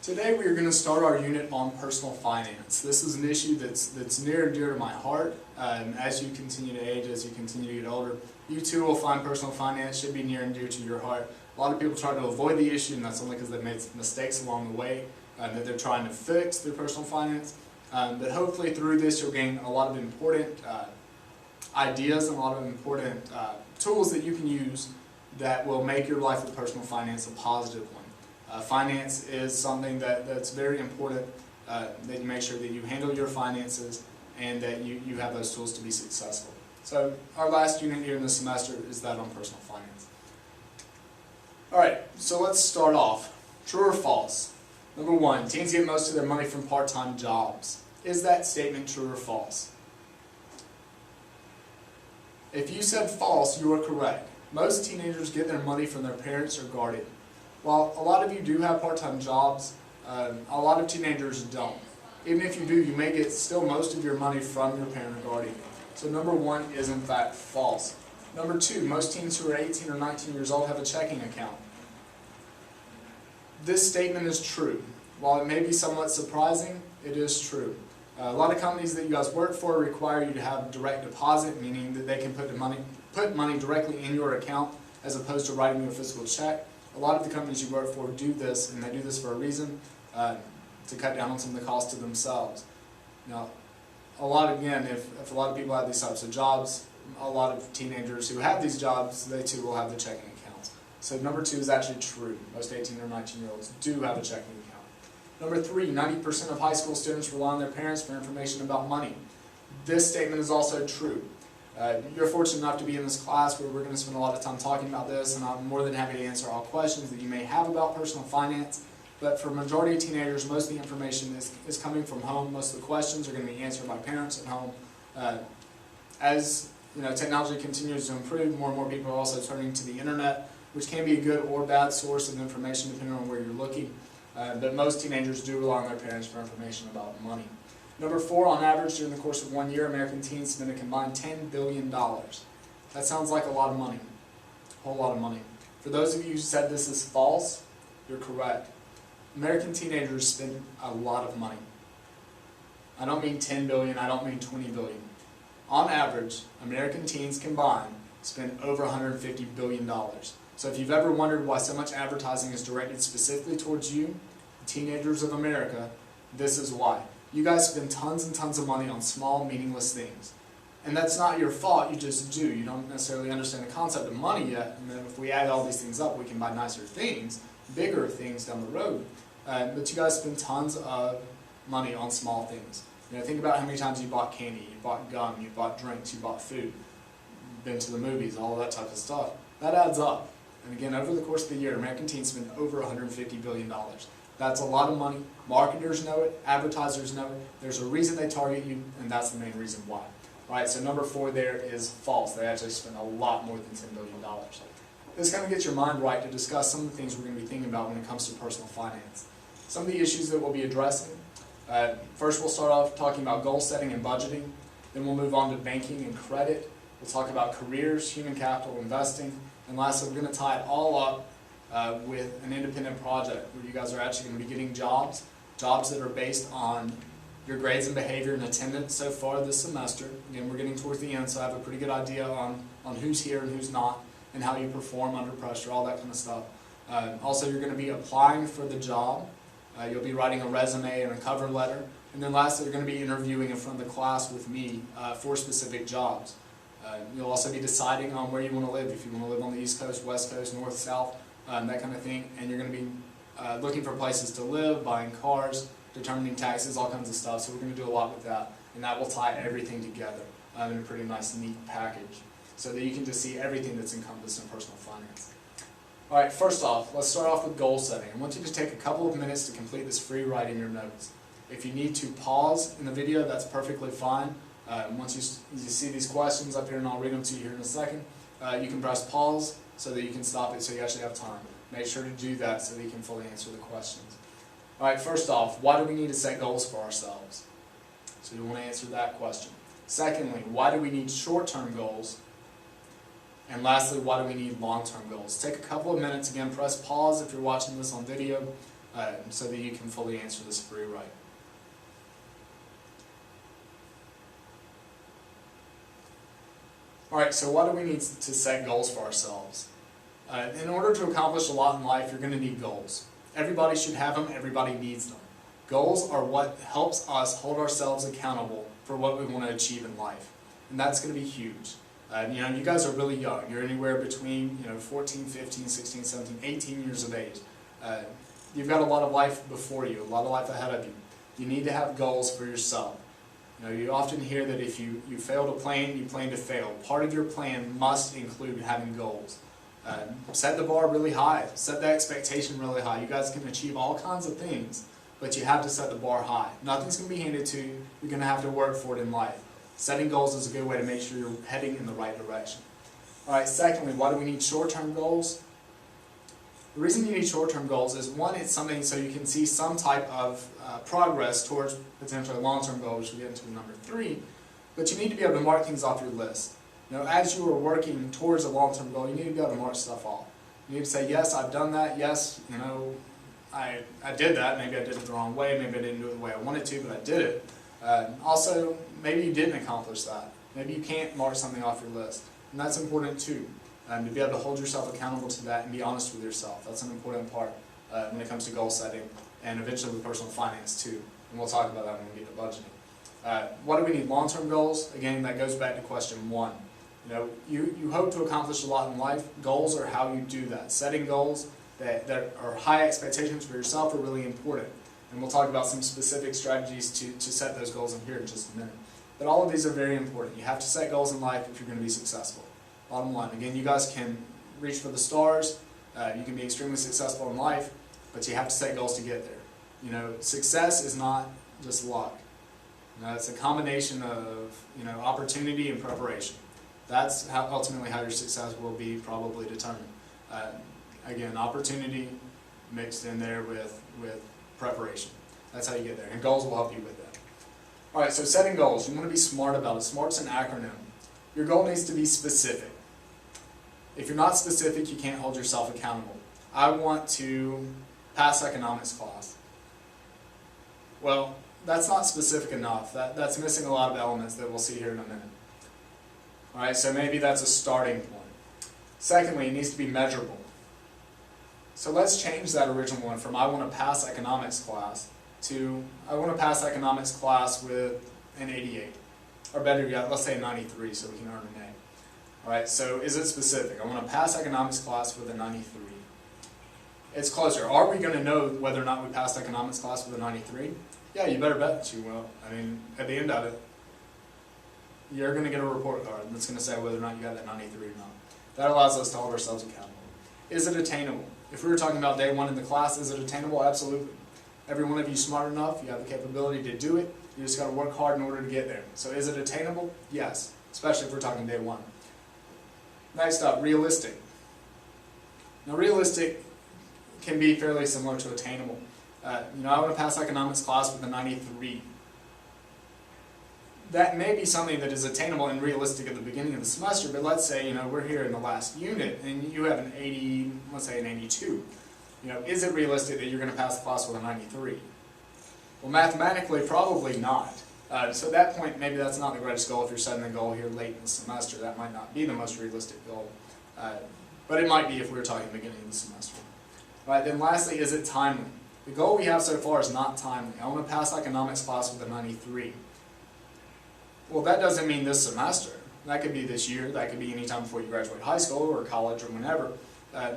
Today we are going to start our unit on personal finance. This is an issue that's near and dear to my heart. As you continue to age, as you continue to get older, you too will find personal finance should be near and dear to your heart. A lot of people try to avoid the issue, and that's only because they've made mistakes along the way that they're trying to fix through personal finance. But hopefully through this you'll gain a lot of important ideas and a lot of important tools that you can use that will make your life with personal finance a positive one. Finance is something that's very important, that you make sure that you handle your finances and that you have those tools to be successful. So our last unit here in the semester is that on personal finance. Alright, so let's start off. True or false? Number one, teens get most of their money from part-time jobs. Is that statement true or false? If you said false, you are correct. Most teenagers get their money from their parents or guardian. While a lot of you do have part-time jobs, a lot of teenagers don't. Even if you do, you may get still most of your money from your parent or guardian. So number one is in fact false. Number two, most teens who are 18 or 19 years old have a checking account. This statement is true. While it may be somewhat surprising, it is true. A lot of companies that you guys work for require you to have direct deposit, meaning that they can put money directly in your account as opposed to writing you a physical check. A lot of the companies you work for do this, and they do this for a reason, to cut down on some of the costs to themselves. Now, if a lot of people have these types of jobs, a lot of teenagers who have these jobs, they too will have the checking accounts. So number two is actually true. Most 18 or 19-year-olds do have a checking account. Number three, 90% of high school students rely on their parents for information about money. This statement is also true. You're fortunate enough to be in this class where we're going to spend a lot of time talking about this, and I'm more than happy to answer all questions that you may have about personal finance. But for a majority of teenagers, most of the information is coming from home. Most of the questions are going to be answered by parents at home. As technology continues to improve, more and more people are also turning to the internet, which can be a good or bad source of information depending on where you're looking. But most teenagers do rely on their parents for information about money. Number four, on average, during the course of 1 year, American teens spend a combined $10 billion. That sounds like a lot of money, a whole lot of money. For those of you who said this is false, you're correct. American teenagers spend a lot of money. I don't mean 10 billion, I don't mean 20 billion. On average, American teens combined spend over $150 billion. So if you've ever wondered why so much advertising is directed specifically towards you, teenagers of America, this is why. You guys spend tons and tons of money on small, meaningless things. And that's not your fault, you just do. You don't necessarily understand the concept of money yet, and then if we add all these things up, we can buy nicer things, bigger things down the road. But you guys spend tons of money on small things. Think about how many times you bought candy, you bought gum, you bought drinks, you bought food, been to the movies, all that type of stuff. That adds up. And again, over the course of the year, American teens spend over $150 billion. That's a lot of money. Marketers know it, advertisers know it. There's a reason they target you, and that's the main reason why. Alright, so number four there is false. They actually spend a lot more than $10 billion. This kind of gets your mind right to discuss some of the things we're going to be thinking about when it comes to personal finance. Some of the issues that we'll be addressing. First, we'll start off talking about goal setting and budgeting. Then we'll move on to banking and credit. We'll talk about careers, human capital, investing. And lastly, we're going to tie it all up with an independent project where you guys are actually going to be getting jobs that are based on your grades and behavior and attendance so far this semester. Again, we're getting towards the end, so I have a pretty good idea on who's here and who's not, and how you perform under pressure, all that kind of stuff. Also, you're going to be applying for the job. You'll be writing a resume and a cover letter. And then lastly, you're going to be interviewing in front of the class with me for specific jobs. You'll also be deciding on where you want to live, if you want to live on the East Coast, West Coast, North, South, that kind of thing. And you're going to be looking for places to live, buying cars, determining taxes, all kinds of stuff. So we're going to do a lot with that. And that will tie everything together in a pretty nice, neat package so that you can just see everything that's encompassed in personal finance. Alright, first off, let's start off with goal setting. I want you to take a couple of minutes to complete this free write in your notes. If you need to pause in the video, that's perfectly fine. Once you see these questions up here, and I'll read them to you here in a second, you can press pause so that you can stop it so you actually have time. Make sure to do that so that you can fully answer the questions. Alright, first off, why do we need to set goals for ourselves? So you want to answer that question. Secondly, why do we need short-term goals? And lastly, why do we need long-term goals? Take a couple of minutes, again, press pause if you're watching this on video, so that you can fully answer this free right. Alright, so why do we need to set goals for ourselves? In order to accomplish a lot in life, you're going to need goals. Everybody should have them, everybody needs them. Goals are what helps us hold ourselves accountable for what we want to achieve in life. And that's going to be huge. You guys are really young. You're anywhere between 14, 15, 16, 17, 18 years of age. You've got a lot of life before you, a lot of life ahead of you. You need to have goals for yourself. You often hear that if you fail to plan, you plan to fail. Part of your plan must include having goals. Set the bar really high. Set the expectation really high. You guys can achieve all kinds of things, but you have to set the bar high. Nothing's going to be handed to you. You're going to have to work for it in life. Setting goals is a good way to make sure you're heading in the right direction. Alright, secondly, why do we need short-term goals? The reason you need short-term goals is, one, it's something so you can see some type of progress towards potentially a long-term goal, which we'll get into number 3, but you need to be able to mark things off your list. As you are working towards a long-term goal, you need to be able to mark stuff off. You need to say, yes, I've done that, yes, I did that, maybe I did it the wrong way, maybe I didn't do it the way I wanted to, but I did it. Also, maybe you didn't accomplish that. Maybe you can't mark something off your list, and that's important too. To be able to hold yourself accountable to that and be honest with yourself. That's an important part when it comes to goal setting and eventually with personal finance too. And we'll talk about that when we get to budgeting. What do we need? Long-term goals? Again, that goes back to question 1. You hope to accomplish a lot in life. Goals are how you do that. Setting goals that are high expectations for yourself are really important. And we'll talk about some specific strategies to set those goals in here in just a minute. But all of these are very important. You have to set goals in life if you're going to be successful. Bottom line. Again, you guys can reach for the stars. You can be extremely successful in life, but you have to set goals to get there. Success is not just luck. It's a combination of opportunity and preparation. That's ultimately how your success will be probably determined. Again, opportunity mixed in there with preparation. That's how you get there, and goals will help you with that. All right, so setting goals. You want to be smart about it. SMART's an acronym. Your goal needs to be specific. If you're not specific, you can't hold yourself accountable. I want to pass economics class. Well, that's not specific enough. That's missing a lot of elements that we'll see here in a minute. All right, so maybe that's a starting point. Secondly, it needs to be measurable. So let's change that original one from I want to pass economics class to I want to pass economics class with an 88. Or better yet, let's say a 93 so we can earn an A. Alright, so is it specific? I want to pass economics class with a 93. It's closer. Are we going to know whether or not we passed economics class with a 93? Yeah, you better bet that you will. At the end of it, you're going to get a report card that's going to say whether or not you got that 93 or not. That allows us to hold ourselves accountable. Is it attainable? If we were talking about day 1 in the class, is it attainable? Absolutely. Every one of you is smart enough, you have the capability to do it, you just got to work hard in order to get there. So is it attainable? Yes, especially if we're talking day 1. Next up, realistic. Now realistic can be fairly similar to attainable. I want to pass economics class with a 93. That may be something that is attainable and realistic at the beginning of the semester, but let's say, we're here in the last unit and you have an 80, let's say an 82. Is it realistic that you're going to pass the class with a 93? Well, mathematically, probably not. So at that point, maybe that's not the greatest goal if you're setting a goal here late in the semester. That might not be the most realistic goal. But it might be if we were talking at the beginning of the semester. All right, then lastly, is it timely? The goal we have so far is not timely. I want to pass economics class with a 93. Well, that doesn't mean this semester. That could be this year. That could be any time before you graduate high school or college or whenever.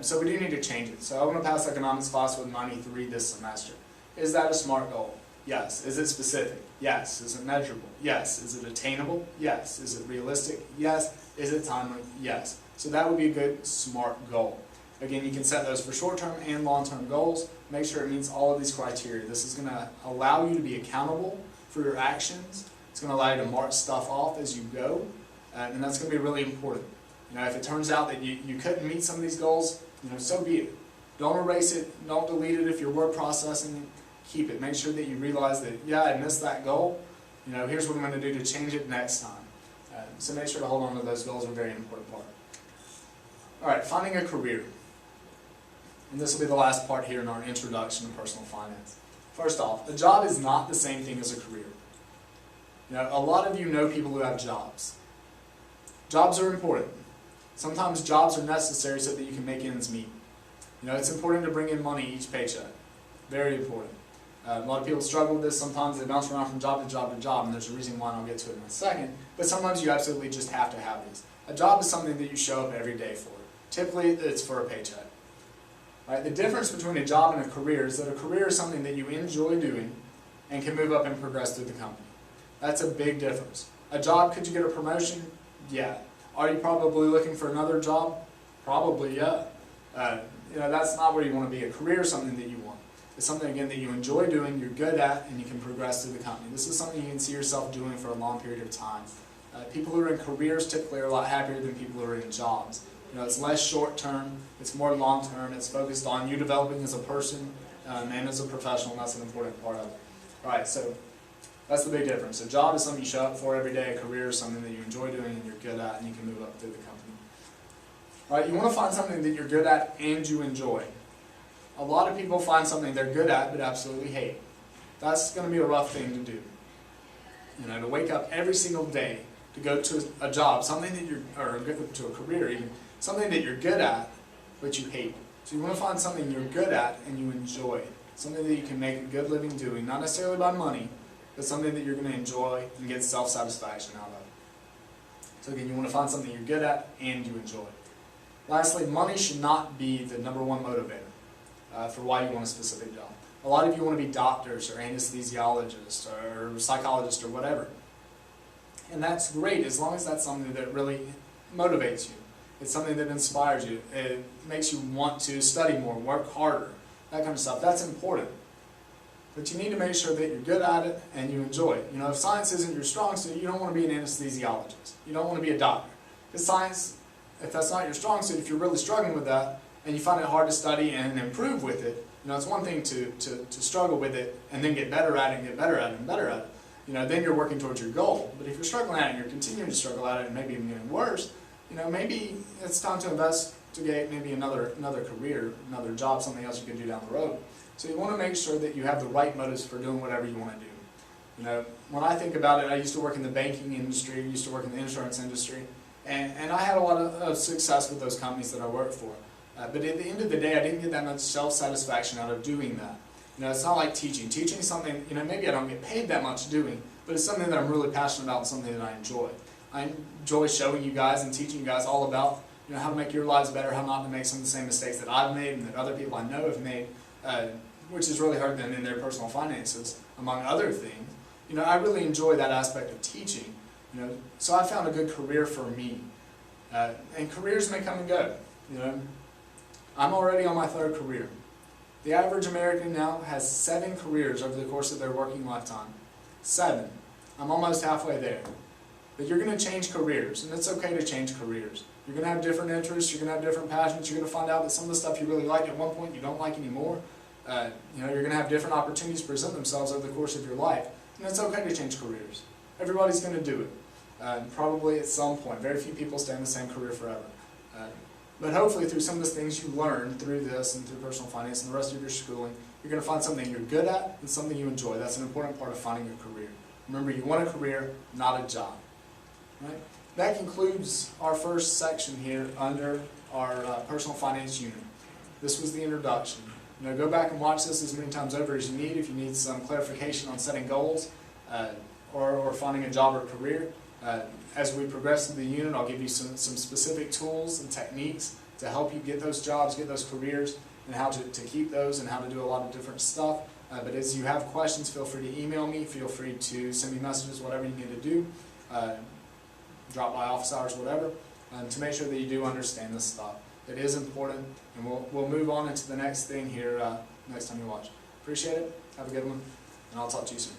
So we do need to change it. So I want to pass economics class with 93 this semester. Is that a SMART goal? Yes. Is it specific? Yes. Is it measurable? Yes. Is it attainable? Yes. Is it realistic? Yes. Is it timely? Yes. So that would be a good SMART goal. Again, you can set those for short-term and long-term goals. Make sure it meets all of these criteria. This is going to allow you to be accountable for your actions. It's going to allow you to mark stuff off as you go, and that's going to be really important. If it turns out that you couldn't meet some of these goals, so be it. Don't erase it. Don't delete it if you're word processing it. Keep it. Make sure that you realize that, yeah, I missed that goal. Here's what I'm going to do to change it next time. So make sure to hold on to those goals. Are a very important part. All right, finding a career. And this will be the last part here in our introduction to personal finance. First off, a job is not the same thing as a career. You know, a lot of you know people who have jobs. Jobs are important. Sometimes jobs are necessary so that you can make ends meet. You know, it's important to bring in money each paycheck. Very important. A lot of people struggle with this. Sometimes they bounce around from job to job to job, and there's a reason why, and I'll get to it in a second. But sometimes you absolutely just have to have these. A job is something that you show up every day for. Typically, it's for a paycheck. Right? The difference between a job and a career is that a career is something that you enjoy doing and can move up and progress through the company. That's a big difference. A job, could you get a promotion? Yeah. Are you probably looking for another job? Probably, yeah. You know, that's not where you want to be. A career is something that you want. It's something, again, that you enjoy doing, you're good at, and you can progress through the company. This is something you can see yourself doing for a long period of time. People who are in careers typically are a lot happier than people who are in jobs. You know, it's less short-term, it's more long-term, it's focused on you developing as a person and as a professional, and that's an important part of it. All right, so that's the big difference. A job is something you show up for every day. A career is something that you enjoy doing and you're good at, and you can move up through the company. All right, you want to find something that you're good at and you enjoy. A lot of people find something they're good at but absolutely hate. That's going to be a rough thing to do. You know, to wake up every single day to go to a job, something that you're, or to a career even, something that you're good at but you hate. So you want to find something you're good at and you enjoy. Something that you can make a good living doing, not necessarily by money, but something that you're going to enjoy and get self-satisfaction out of. So again, you want to find something you're good at and you enjoy. Lastly, money should not be the number one motivator for why you want a specific job. A lot of you want to be doctors or anesthesiologists or psychologists or whatever. And that's great as long as that's something that really motivates you. It's something that inspires you. It makes you want to study more, work harder, that kind of stuff. That's important. But you need to make sure that you're good at it and you enjoy it. You know, if science isn't your strong suit, you don't want to be an anesthesiologist. You don't want to be a doctor. Because science, if that's not your strong suit, if you're really struggling with that, and you find it hard to study and improve with it, you know, it's one thing to struggle with it and then get better at it and get better at it and better at it. You know, then you're working towards your goal. But if you're struggling at it and you're continuing to struggle at it and maybe even getting worse, you know, maybe it's time to investigate maybe another career, another job, something else you can do down the road. So you want to make sure that you have the right motives for doing whatever you want to do. You know, when I think about it, I used to work in the banking industry, I used to work in the insurance industry, and I had a lot of success with those companies that I worked for. But at the end of the day, I didn't get that much self-satisfaction out of doing that. You know, it's not like teaching. Teaching is something, you know, maybe I don't get paid that much doing, but it's something that I'm really passionate about and something that I enjoy. I enjoy showing you guys and teaching you guys all about, you know, how to make your lives better, how not to make some of the same mistakes that I've made and that other people I know have made, which is really hard them in their personal finances, among other things. You know, I really enjoy that aspect of teaching. You know, so I found a good career for me. And careers may come and go. You know, I'm already on my third career. The average American now has 7 careers over the course of their working lifetime. 7. I'm almost halfway there. But you're going to change careers, and it's okay to change careers. You're going to have different interests, you're going to have different passions, you're going to find out that some of the stuff you really liked at one point you don't like anymore. You know, you're going to have different opportunities present themselves over the course of your life. And it's okay to change careers. Everybody's going to do it. Probably at some point. Very few people stay in the same career forever. But hopefully through some of the things you learn through this and through personal finance and the rest of your schooling, you're going to find something you're good at and something you enjoy. That's an important part of finding a career. Remember, you want a career, not a job. Right? That concludes our first section here under our personal finance unit. This was the introduction. You know, go back and watch this as many times over as you need if you need some clarification on setting goals or finding a job or career. As we progress through the unit, I'll give you some specific tools and techniques to help you get those jobs, get those careers, and how to keep those and how to do a lot of different stuff. But as you have questions, feel free to email me, feel free to send me messages, whatever you need to do, drop by office hours, whatever, to make sure that you do understand this stuff. It is important, and we'll move on into the next thing here next time you watch. Appreciate it, have a good one, and I'll talk to you soon.